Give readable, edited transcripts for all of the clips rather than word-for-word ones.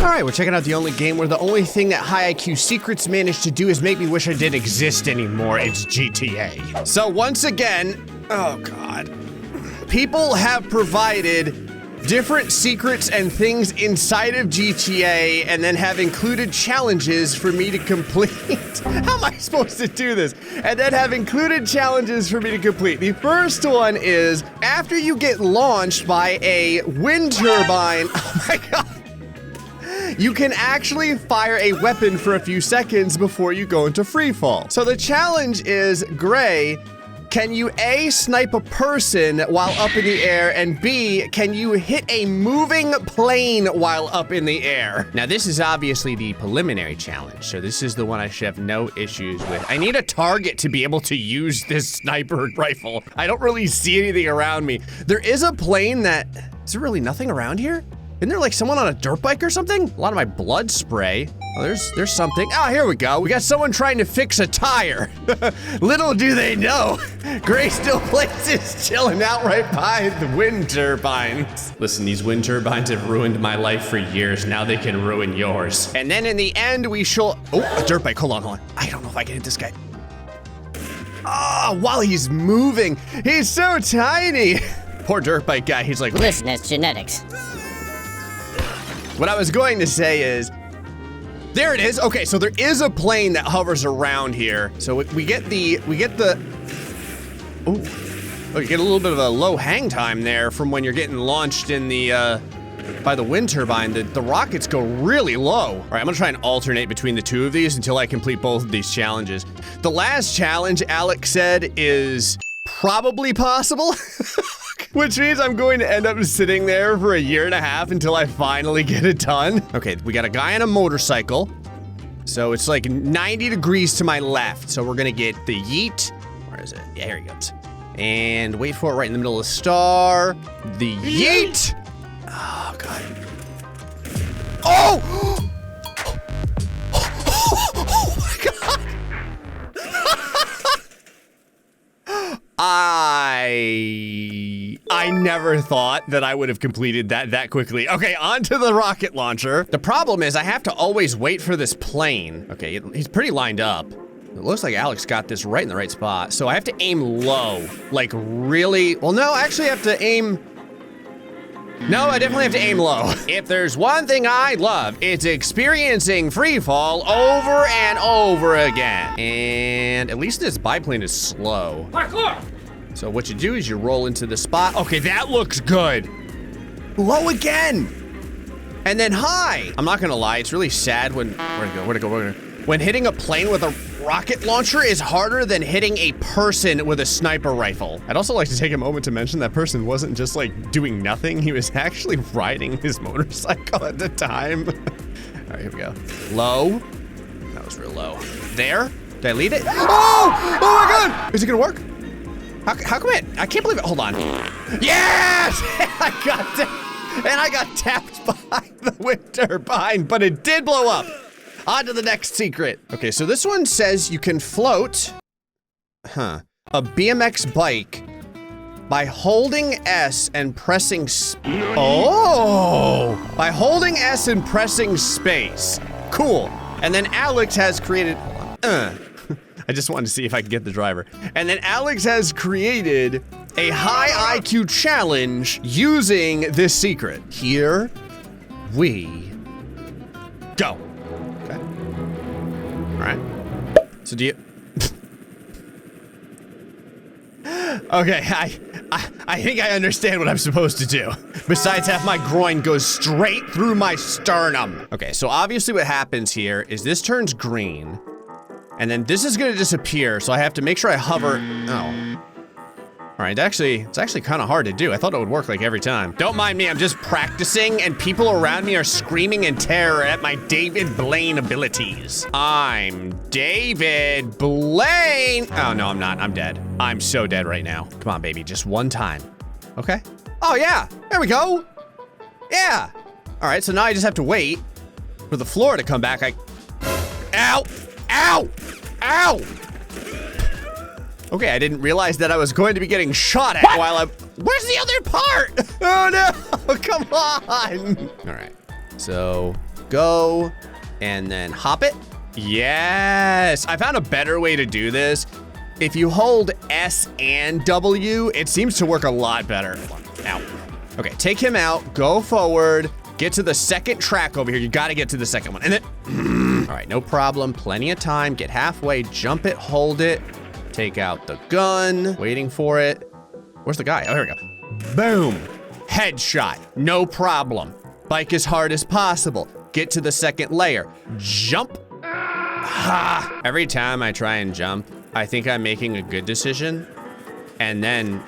All right, we're checking out the only game where the only thing that high IQ secrets managed to do is make me wish I didn't exist anymore. It's GTA. So once again, oh God. People have provided different secrets and things inside of GTA and then have included challenges for me to complete. How am I supposed to do this? And then have included challenges for me to complete. The first one is after you get launched by a wind turbine, oh my God, you can actually fire a weapon for a few seconds before you go into freefall. So the challenge is, Gray, can you A, snipe a person while up in the air, and B, can you hit a moving plane while up in the air? Now this is obviously the preliminary challenge, so this is the one I should have no issues with. I need a target to be able to use this sniper rifle. I don't really see anything around me. There is a plane that, is there really nothing around here? Isn't there like someone on a dirt bike or something? A lot of my blood spray. Oh, there's something. Ah, here we go. We got someone trying to fix a tire. Little do they know, GrayStillPlays is chilling out right by the wind turbines. Listen, these wind turbines have ruined my life for years. Now they can ruin yours. And then in the end, we shall, oh, a dirt bike. Hold on. I don't know if I can hit this guy. Oh, while he's moving, he's so tiny. Poor dirt bike guy, he's like, listen, it's genetics. What I was going to say is, there it is. Okay, so there is a plane that hovers around here. So we get the, oh, you get a little bit of a low hang time there from when you're getting launched in the, by the wind turbine. The rockets go really low. All right, I'm gonna try and alternate between the two of these until I complete both of these challenges. The last challenge, Alex said, is probably possible. Which means I'm going to end up sitting there for 1.5 years until I finally get it done. Okay, we got a guy on a motorcycle. So it's like 90 degrees to my left. So we're gonna get the yeet. Where is it? Yeah, here he goes. And wait for it right in the middle of the star. The yeet. Oh, God. Oh! Oh my God! I never thought that I would have completed that quickly. Okay, on to the rocket launcher. The problem is I have to always wait for this plane. Okay, he's pretty lined up. It looks like Alex got this right in the right spot. So I have to aim low, like really, well, no, actually I have to aim, no, I definitely have to aim low. If there's one thing I love, it's experiencing freefall over and over again. And at least this biplane is slow. Parkour! So what you do is you roll into the spot. Okay, that looks good. Low again. And then high. I'm not gonna lie, it's really sad when, where'd it go? When hitting a plane with a rocket launcher is harder than hitting a person with a sniper rifle. I'd also like to take a moment to mention that person wasn't just like doing nothing. He was actually riding his motorcycle at the time. All right, here we go. Low. That was real low. There. Did I lead it? Oh! Oh my God! Is it gonna work? How come I can't believe it. Hold on. Yes! I got tapped by the wind turbine, but it did blow up. On to the next secret. Okay, so this one says you can float, a BMX bike by holding S and pressing by holding S and pressing space. Cool. And then Alex has created, I just wanted to see if I could get the driver. And then Alex has created a high IQ challenge using this secret. Here we go. Okay. All right. So do you? Okay, I think I understand what I'm supposed to do. Besides have my groin go straight through my sternum. Okay, so obviously what happens here is this turns green. And then this is gonna disappear, so I have to make sure I hover. Oh. All right, it's actually kind of hard to do. I thought it would work like every time. Don't mind me, I'm just practicing and people around me are screaming in terror at my David Blaine abilities. I'm David Blaine. Oh no, I'm not, I'm dead. I'm so dead right now. Come on, baby, just one time. Okay. Oh yeah, there we go. Yeah. All right, so now I just have to wait for the floor to come back. Ow, ow, ow. Okay, I didn't realize that I was going to be getting shot at while I'm, where's the other part? Oh no, come on. All right, so go, and then hop it. Yes, I found a better way to do this. If you hold S and W, it seems to work a lot better. Ow. Okay, take him out, go forward, get to the second track over here. You gotta get to the second one, and then, all right, no problem, plenty of time. Get halfway, jump it, hold it, take out the gun, waiting for it. Where's the guy? Oh, here we go. Boom, headshot, no problem. Bike as hard as possible. Get to the second layer, jump. Ha! Every time I try and jump, I think I'm making a good decision, and then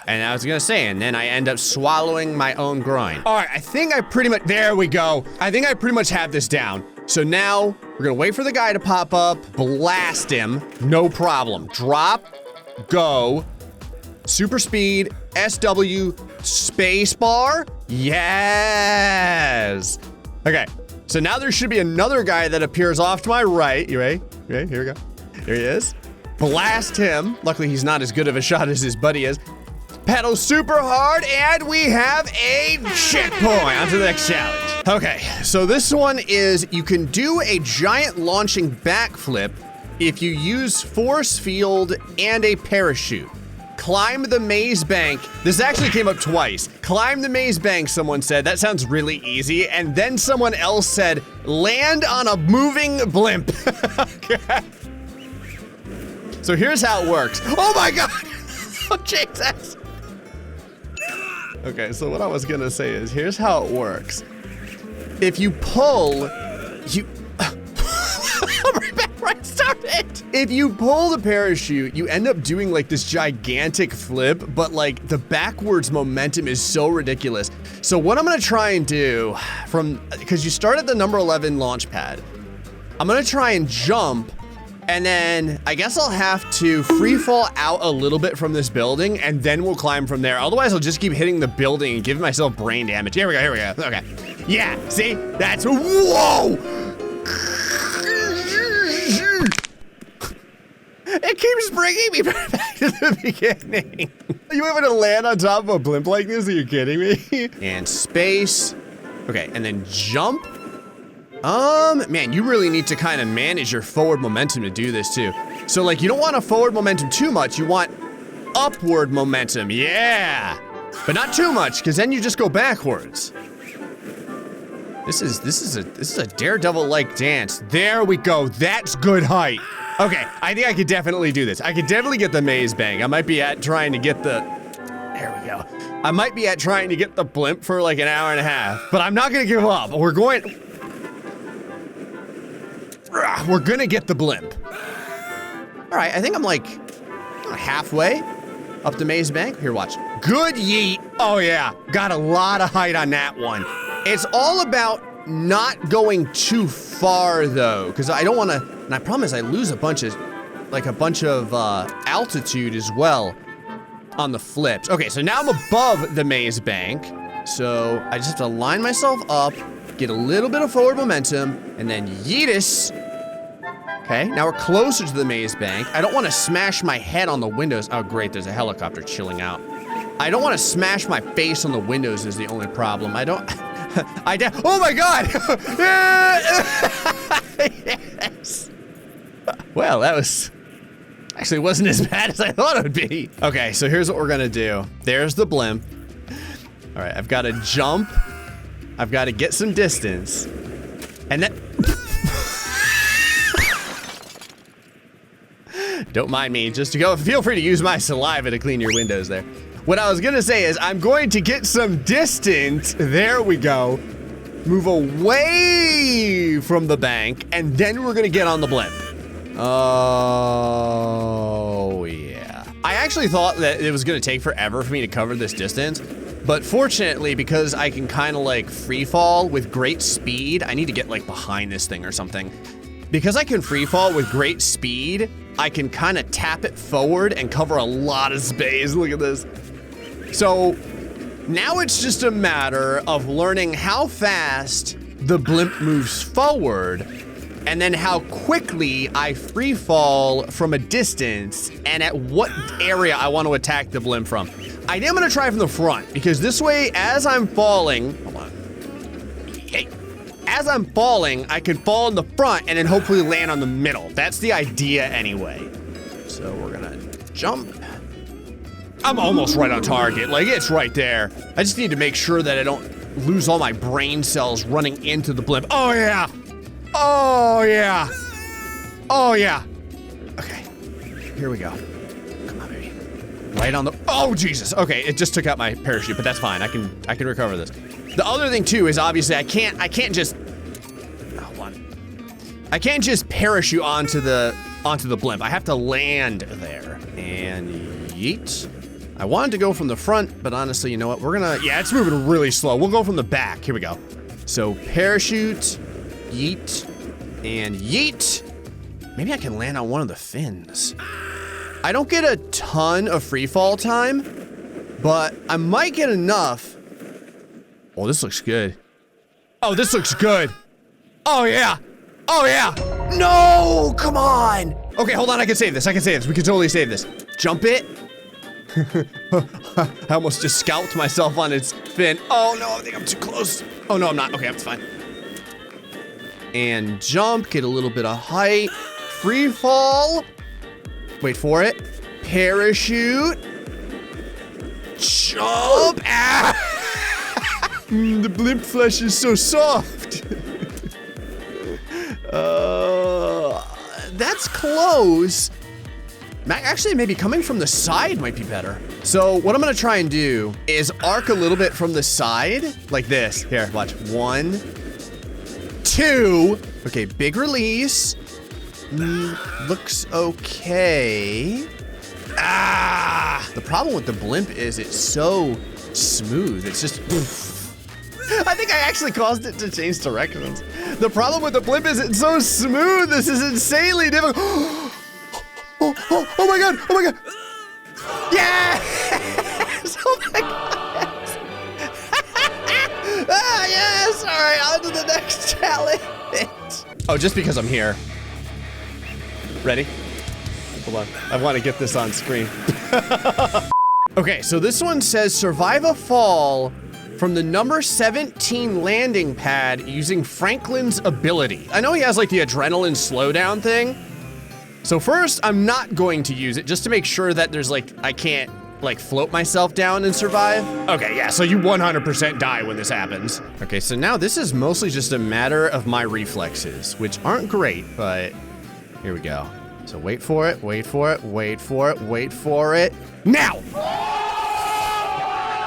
and I was gonna say, and then I end up swallowing my own groin. All right, I think I pretty much, there we go. I think I pretty much have this down. So now we're gonna wait for the guy to pop up, blast him, no problem. Drop, go, super speed, SW, space bar, yes. Okay, so now there should be another guy that appears off to my right. You ready? You ready? Here we go. There he is. Blast him. Luckily, he's not as good of a shot as his buddy is. Pedal super hard, and we have a checkpoint. On to the next challenge. Okay, so this one is you can do a giant launching backflip if you use force field and a parachute. Climb the maze bank. This actually came up twice. Climb the maze bank, someone said. That sounds really easy. And then someone else said, land on a moving blimp. Okay. So here's how it works. Oh my God. Oh, Jesus. Okay, so what I was gonna say is, here's how it works. If you pull, right back where I started. If you pull the parachute, you end up doing like this gigantic flip, but like the backwards momentum is so ridiculous. So what I'm gonna try and do because you start at the number 11 launch pad, I'm gonna try and jump, and then I guess I'll have to free fall out a little bit from this building, and then we'll climb from there. Otherwise, I'll just keep hitting the building and giving myself brain damage. Here we go, here we go. Okay. Yeah, see? That's, whoa! It keeps bringing me back to the beginning. Are you able to land on top of a blimp like this? Are you kidding me? And space. Okay, and then jump. Man, you really need to kind of manage your forward momentum to do this too. So like, you don't want a forward momentum too much. You want upward momentum, yeah. But not too much, because then you just go backwards. This is a daredevil-like dance. There we go, that's good height. Okay, I think I could definitely do this. I could definitely get the maze bang. I might be at trying to get the, there we go. I might be at trying to get the blimp for like an hour and a half, but I'm not gonna give up. We're gonna get the blimp. All right, I think I'm like halfway up the maze bank. Here, watch. Good yeet. Oh yeah, got a lot of height on that one. It's all about not going too far though, because I don't want to, and I promise I lose a bunch of altitude as well on the flips. Okay, so now I'm above the maze bank. So I just have to line myself up, get a little bit of forward momentum, and then yeetus. Okay, now we're closer to the maze bank. I don't want to smash my head on the windows. Oh great, there's a helicopter chilling out. I don't want to smash my face on the windows is the only problem. Oh my God! Yes. Well, that was, actually wasn't as bad as I thought it would be. Okay, so here's what we're gonna do. There's the blimp. All right, I've got to jump. I've got to get some distance. And then, don't mind me, just to go, feel free to use my saliva to clean your windows there. What I was gonna say is I'm going to get some distance, there we go, move away from the bank, and then we're gonna get on the blimp. Oh, yeah. I actually thought that it was gonna take forever for me to cover this distance, but fortunately, because I can kind of like free fall with great speed, I need to get like behind this thing or something. Because I can free fall with great speed, I can kind of tap it forward and cover a lot of space. Look at this. So now it's just a matter of learning how fast the blimp moves forward and then how quickly I free fall from a distance and at what area I want to attack the blimp from. I think I'm gonna try from the front because this way, as I'm falling, hold on. Hey, as I'm falling, I could fall in the front and then hopefully land on the middle. That's the idea anyway. So we're gonna jump. I'm almost right on target, like it's right there. I just need to make sure that I don't lose all my brain cells running into the blimp. Oh yeah, oh yeah, oh yeah. Okay, here we go. Come on, baby. Right on the, oh Jesus. Okay, it just took out my parachute, but that's fine. I can recover this. The other thing too is obviously I can't just, hold on. I can't just parachute onto the blimp. I have to land there. And yeet. I wanted to go from the front, but honestly, you know what? We're gonna, yeah, it's moving really slow. We'll go from the back. Here we go. So parachute, yeet, and yeet. Maybe I can land on one of the fins. I don't get a ton of free fall time, but I might get enough. Oh, this looks good. Oh, this looks good. Oh yeah. Oh yeah. No, come on. Okay, hold on, I can save this. We can totally save this. Jump it. I almost just scalped myself on its fin. Oh no, I think I'm too close. Oh no, I'm not. Okay, that's fine. And jump, get a little bit of height. Free fall. Wait for it. Parachute. Jump. Ah! The blimp flesh is so soft. That's close. Actually, maybe coming from the side might be better. So what I'm gonna try and do is arc a little bit from the side, like this. Here, watch. 1, 2. Okay, big release. Looks okay. Ah! The problem with the blimp is it's so smooth. It's just, I think I actually caused it to change directions. The problem with the blimp is it's so smooth. This is insanely difficult. Oh my god, oh my god. Yes! Oh my god. Ah, yes, all right, on to the next challenge. Oh, just because I'm here. Ready? Hold on, I want to get this on screen. Okay, so this one says survive a fall from the number 17 landing pad using Franklin's ability. I know he has like the adrenaline slowdown thing. So first, I'm not going to use it just to make sure that there's like, I can't like float myself down and survive. Okay, yeah, so you 100% die when this happens. Okay, so now this is mostly just a matter of my reflexes, which aren't great, but here we go. So wait for it, wait for it, wait for it, wait for it. Now!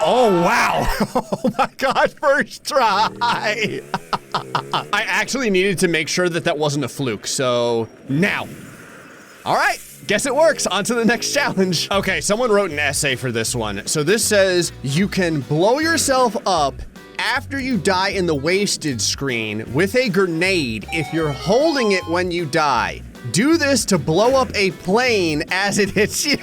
Oh, wow. Oh my God, first try. I actually needed to make sure that that wasn't a fluke, so now. All right, guess it works. On to the next challenge. Okay, someone wrote an essay for this one. So this says, you can blow yourself up after you die in the wasted screen with a grenade if you're holding it when you die. Do this to blow up a plane as it hits you.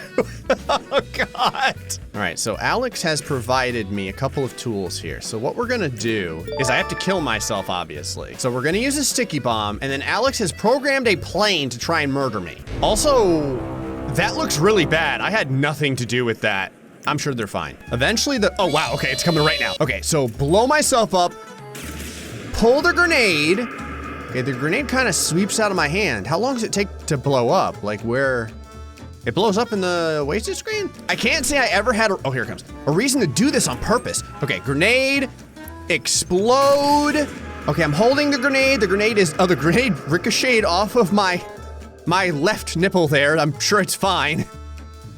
Oh God. All right, so Alex has provided me a couple of tools here. So what we're gonna do is I have to kill myself, obviously. So we're gonna use a sticky bomb, and then Alex has programmed a plane to try and murder me. Also, that looks really bad. I had nothing to do with that. I'm sure they're fine. Eventually oh wow, okay, it's coming right now. Okay, so blow myself up, pull the grenade. Okay, the grenade kind of sweeps out of my hand. How long does it take to blow up? Like where it blows up in the wasted screen? I can't say I ever had oh, here it comes. A reason to do this on purpose. Okay, grenade, explode. Okay, I'm holding the grenade. The grenade is, oh, the grenade ricocheted off of my left nipple there. I'm sure it's fine.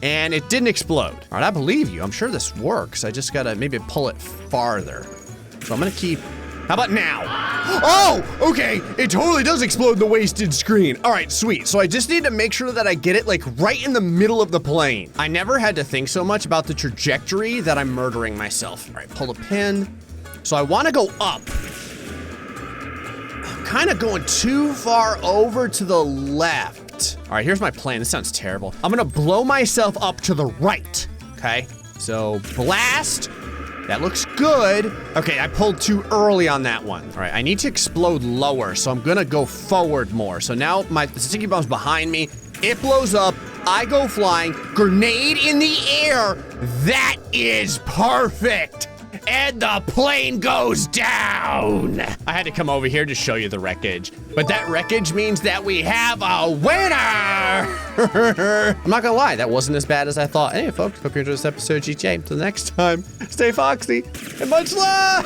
And it didn't explode. All right, I believe you. I'm sure this works. I just gotta maybe pull it farther. So I'm gonna keep, how about now? Oh, okay, it totally does explode the wasted screen. All right, sweet. So I just need to make sure that I get it like right in the middle of the plane. I never had to think so much about the trajectory that I'm murdering myself. All right, pull the pin. So I wanna go up. I'm kinda going too far over to the left. All right, here's my plan. This sounds terrible. I'm gonna blow myself up to the right, okay? So blast. That looks good. Okay, I pulled too early on that one. All right, I need to explode lower, so I'm gonna go forward more. So now the sticky bomb's behind me. It blows up, I go flying, grenade in the air. That is perfect. and the plane goes down. I had to come over here to show you the wreckage, but that wreckage means that we have a winner. I'm not gonna lie, that wasn't as bad as I thought. Anyway, folks, hope you enjoyed this episode of GTA. Until next time, stay foxy and much love.